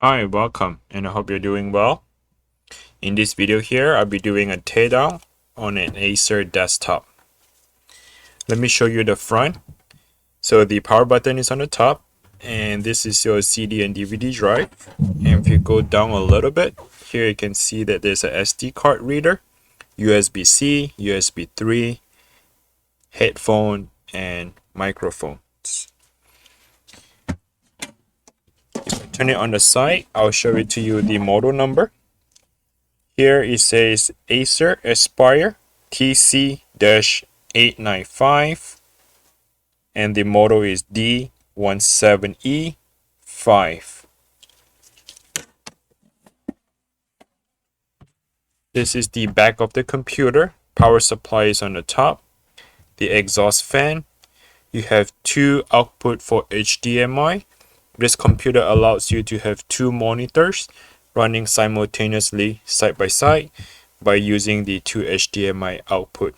Hi, welcome, and I hope you're doing well. In this video here, I'll be doing a teardown on an Acer desktop. Let me show you the front. So the power button is on the top, and this is your CD and DVD drive. And if you go down a little bit, here you can see that there's a SD card reader, USB-C, USB 3, headphone, and microphones. Turn it on the side, I'll show it to you the model number. Here it says Acer Aspire TC-895 and the model is D17E5. This is the back of the computer. Power supply is on the top. The exhaust fan. You have two output for HDMI. This computer allows you to have two monitors running simultaneously side by side by using the two HDMI output.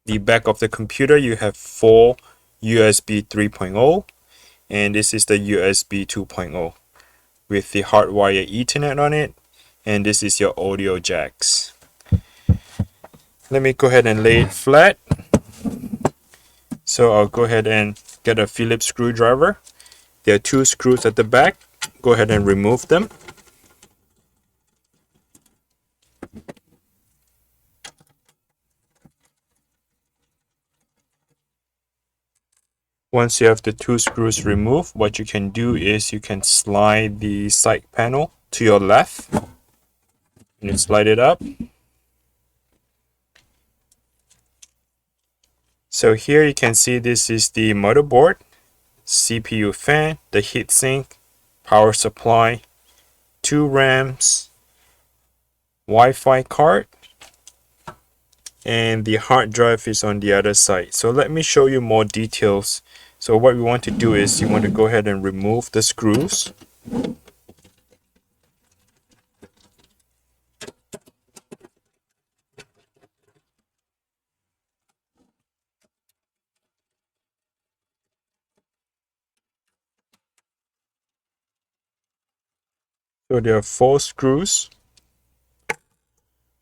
The back of the computer, you have four USB 3.0 and this is the USB 2.0 with the hardwire Ethernet on it, and this is your audio jacks. Let me go ahead and lay it flat. So I'll go ahead and get a Phillips screwdriver. There are two screws at the back. Go ahead and remove them. Once you have the two screws removed, what you can do is you can slide the side panel to your left. And you slide it up. So here you can see this is the motherboard, CPU fan, the heatsink, power supply, two RAMs, Wi-Fi card, and the hard drive is on the other side. So let me show you more details. So what we want to do is you want to go ahead and remove the screws. So there are four screws.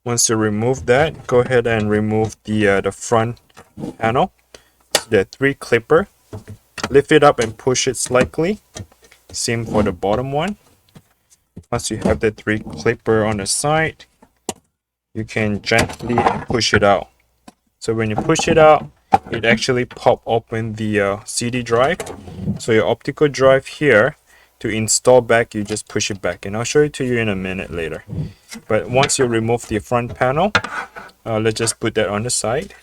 Once you remove that, go ahead and remove the front panel. So there are three clipper. Lift it up and push it slightly. Same for the bottom one. Once you have the three clipper on the side, you can gently push it out. So when you push it out, it actually pop open the CD drive. So your optical drive here, to install back, you just push it back, and I'll show it to you in a minute later. But once you remove the front panel, let's just put that on the side.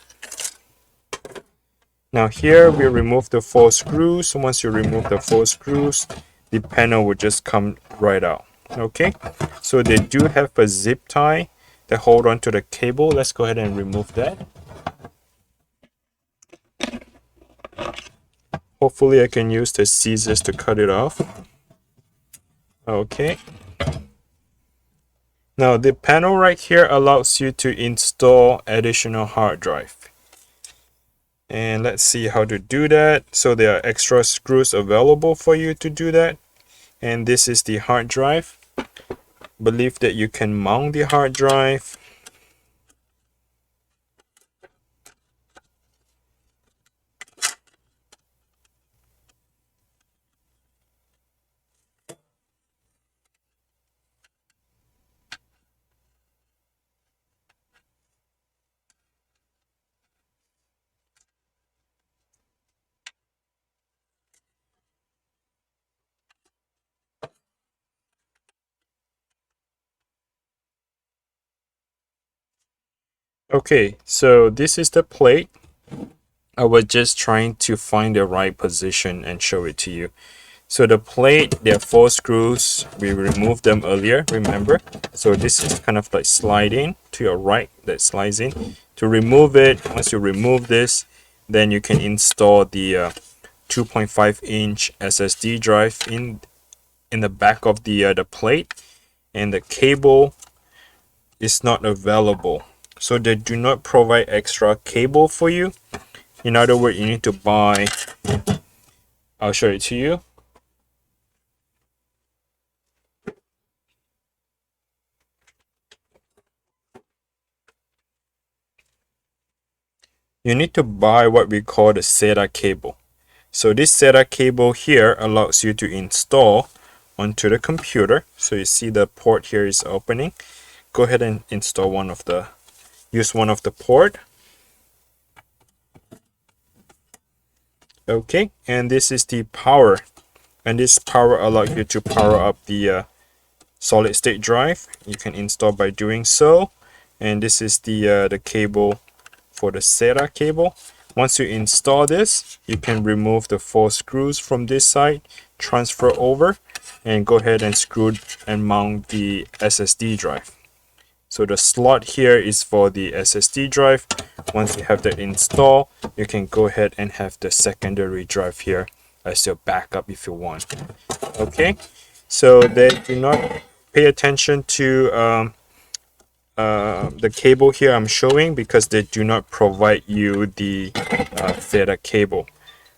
Now here we remove the four screws. So once you remove the four screws, the panel will just come right out. Okay, so they do have a zip tie that hold on to the cable. Let's go ahead and remove that. Hopefully I can use the scissors to cut it off. Okay. Now the panel right here allows you to install additional hard drive. And let's see how to do that. So there are extra screws available for you to do that. And this is the hard drive. Believe that you can mount the hard drive. Okay, so this is the plate. I was just trying to find the right position and show it to you. So the plate, there are four screws. We removed them earlier, remember? So this is kind of like sliding to your right, that slides in. To remove it, once you remove this, then you can install the 2.5-inch SSD drive in the back of the plate, and the cable is not available. So they do not provide extra cable for you. In other words, you need to buy, I'll show it to you. you need to buy what we call the Sata cable. So this Sata cable here allows you to install onto the computer. So you see the port here is opening. Go ahead and install use one of the port. Okay, and this is the power. And this power allows you to power up the solid state drive. You can install by doing so. And this is the cable for the Sata cable. Once you install this, you can remove the 4 screws from this side, transfer over, and go ahead and screw and mount the SSD drive. So the slot here is for the SSD drive. Once you have that installed, you can go ahead and have the secondary drive here as your backup if you want. Okay, so they do not pay attention to the cable here I'm showing because they do not provide you the Sata cable.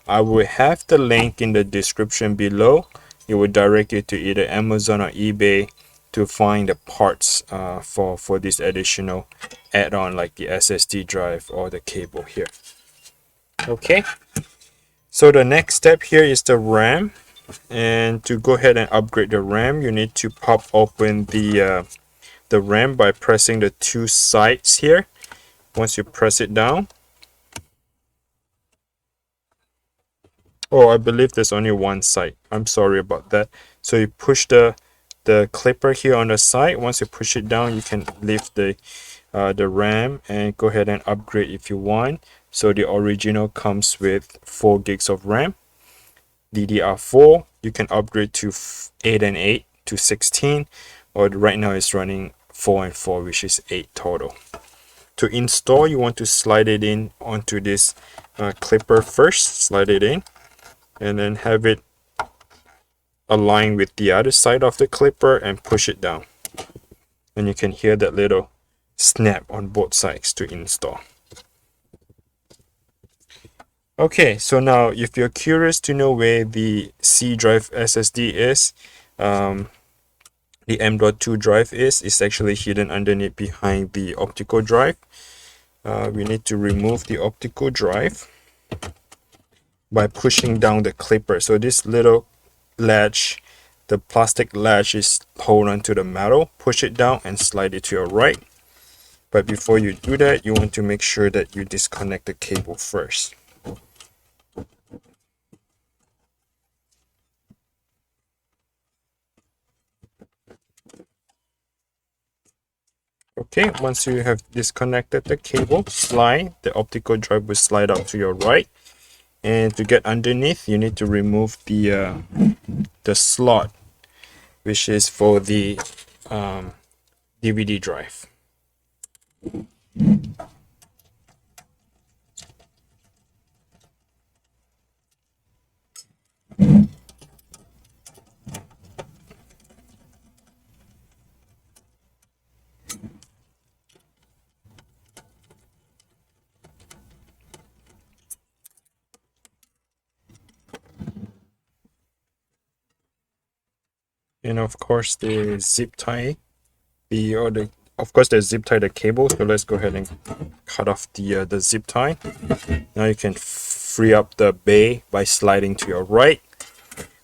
I will have the link in the description below. It will direct you to either Amazon or eBay to find the parts for this additional add-on like the SSD drive or the cable here. Okay, so the next step here is the RAM, and to go ahead and upgrade the RAM, you need to pop open the RAM by pressing the 2 sides here. Once you press it down, oh, I believe there's only one side. I'm sorry about that. So you push the clipper here on the side. Once you push it down, you can lift the RAM and go ahead and upgrade if you want. So the original comes with 4 gigs of RAM. DDR4, you can upgrade to 8 and 8 to 16, or right now it's running 4 and 4, which is 8 total. To install, you want to slide it in onto this clipper first. Slide it in and then have it align with the other side of the clipper and push it down. And you can hear that little snap on both sides to install. Okay, so now if you're curious to know where the C drive SSD is, the M.2 drive is actually hidden underneath behind the optical drive. We need to remove the optical drive by pushing down the clipper. So this little latch, the plastic latch, is hold onto the metal. Push it down and slide it to your right. But before you do that, you want to make sure that you disconnect the cable first. Okay, once you have disconnected the cable, the optical drive will slide out to your right. And to get underneath, you need to remove the slot, which is for the DVD drive. And of course the zip tie, of course the zip tie the cable. So let's go ahead and cut off the zip tie. Now you can free up the bay by sliding to your right.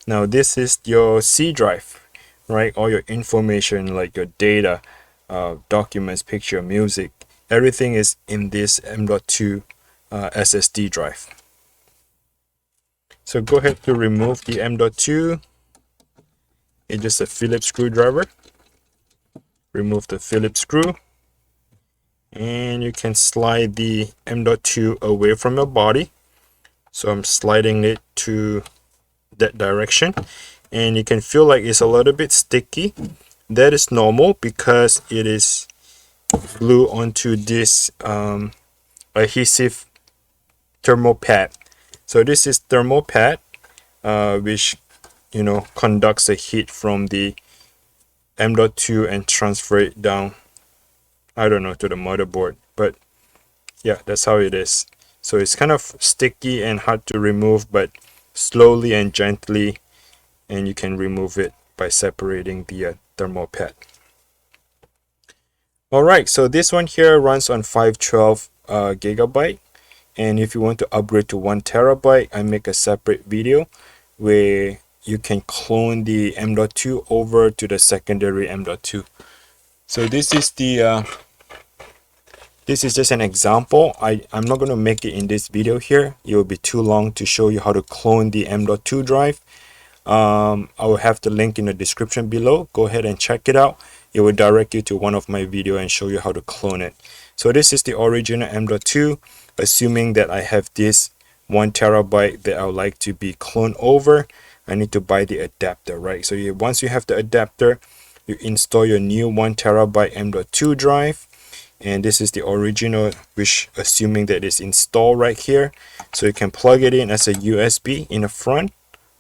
Now this is your C drive, right? All your information like your data, documents, picture, music, everything is in this M.2 SSD drive. So go ahead to remove the M.2. It's just a Phillips screwdriver. Remove the Phillips screw, and you can slide the M.2 away from your body. So I'm sliding it to that direction, and you can feel like it's a little bit sticky. That is normal because it is glued onto this adhesive thermal pad. So this is thermal pad, which conducts the heat from the M.2 and transfer it down, I don't know, to the motherboard. But yeah, that's how it is. So it's kind of sticky and hard to remove, but slowly and gently, and you can remove it by separating the thermal pad. Alright, so this one here runs on 512 gigabyte, And if you want to upgrade to 1 TB, I make a separate video where you can clone the M.2 over to the secondary M.2. So this is the this is just an example. I'm not going to make it in this video here. It will be too long to show you how to clone the M.2 drive. I will have the link in the description below. Go ahead and check it out. It will direct you to one of my video and show you how to clone it. So this is the original M.2. Assuming that I have this 1 TB that I would like to be cloned over, I need to buy the adapter, right? So once you have the adapter, you install your new 1 TB M.2 drive. And this is the original, which assuming that it's installed right here. So you can plug it in as a USB in the front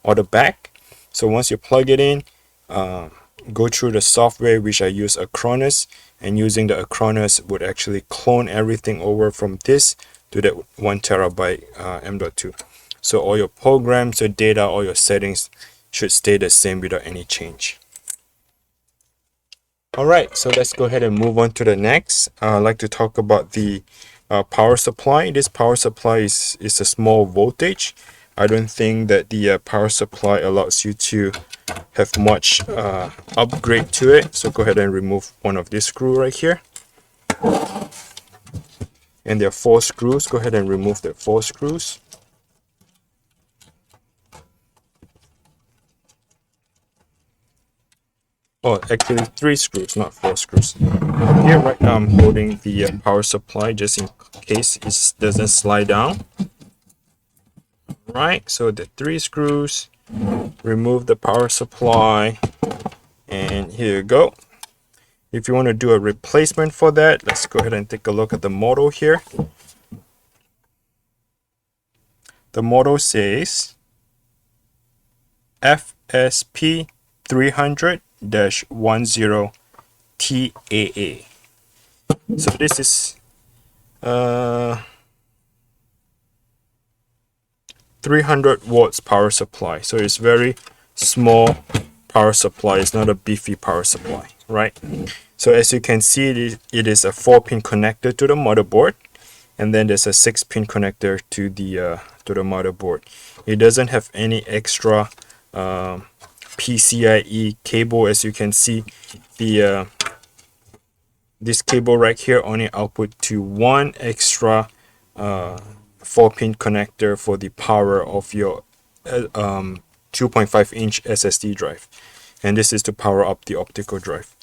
or the back. So once you plug it in, go through the software, which I use Acronis, and using the Acronis would actually clone everything over from this to that 1 TB M.2. So all your programs, your data, all your settings should stay the same without any change. Alright, so let's go ahead and move on to the next. I'd like to talk about the power supply. This power supply is a small voltage. I don't think that the power supply allows you to have much upgrade to it. So go ahead and remove one of this screw right here. And there are 4 screws. Go ahead and remove the 4 screws. Oh, actually 3 screws, not 4 screws. Here right now I'm holding the power supply just in case it doesn't slide down. Right, so the 3 screws, remove the power supply, and here you go. If you want to do a replacement for that, let's go ahead and take a look at the model here. The model says FSP 300-10 TAA. So this is 300 watts power supply. So it's very small power supply. It's not a beefy power supply, right? So as you can see, it is a 4-pin connector to the motherboard, and then there's a 6-pin connector to the motherboard. It doesn't have any extra PCIe cable. As you can see, the this cable right here only output to 1 extra 4-pin connector for the power of your 2.5-inch SSD drive, and this is to power up the optical drive.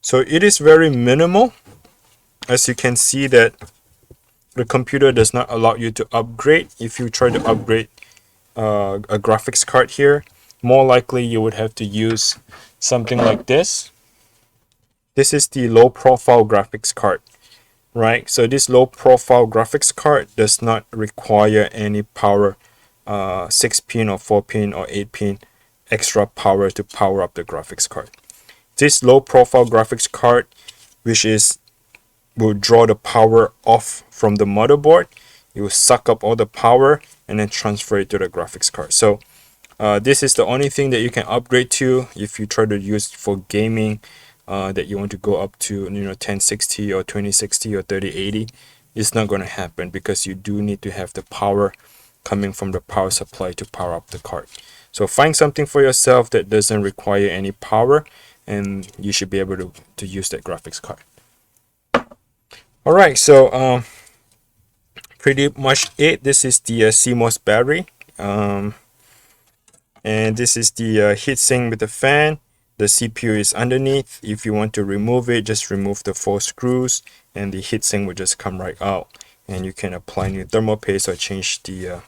So it is very minimal. As you can see that the computer does not allow you to upgrade. If you try to upgrade a graphics card here, more likely you would have to use something like this. This is the low profile graphics card, right? So this low profile graphics card does not require any power, 6-pin or 4-pin or 8-pin extra power to power up the graphics card. This low profile graphics card, which will draw the power off from the motherboard, it will suck up all the power and then transfer it to the graphics card. So this is the only thing that you can upgrade to if you try to use for gaming, that you want to go up to 1060 or 2060 or 3080. It's not going to happen because you do need to have the power coming from the power supply to power up the card. So find something for yourself that doesn't require any power, and you should be able to use that graphics card. Alright, so pretty much it. This is the CMOS battery, and this is the heatsink with the fan. The CPU is underneath. If you want to remove it, just remove the 4 screws and the heatsink will just come right out, and you can apply new thermal paste or change the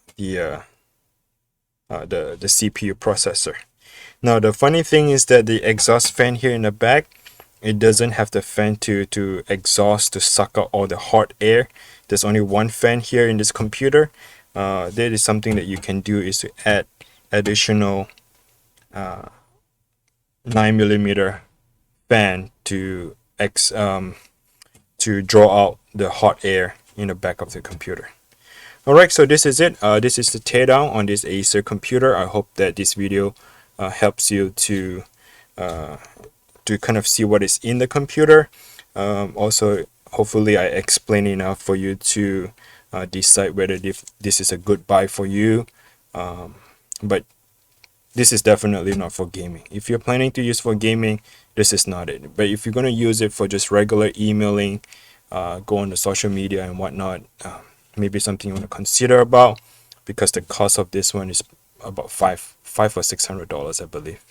CPU processor. Now the funny thing is that the exhaust fan here in the back, it doesn't have the fan to exhaust to suck out all the hot air. There's only one fan here in this computer. That is something that you can do, is to add additional 9mm fan to draw out the hot air in the back of the computer. Alright, so this is it. This is the teardown on this Acer computer. I hope that this video helps you to kind of see what is in the computer. Also hopefully I explained enough for you to decide whether this is a good buy for you. But this is definitely not for gaming. If you're planning to use for gaming, this is not it. But if you're going to use it for just regular emailing, go on the social media and whatnot, maybe something you want to consider about, because the cost of this one is about five or $600, I believe.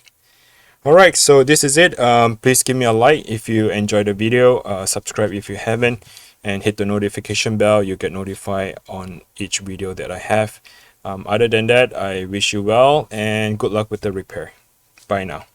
All right, so this is it. Please give me a like if you enjoyed the video, subscribe if you haven't, and hit the notification bell. You get notified on each video that I have. Other than that, I wish you well and good luck with the repair. Bye now.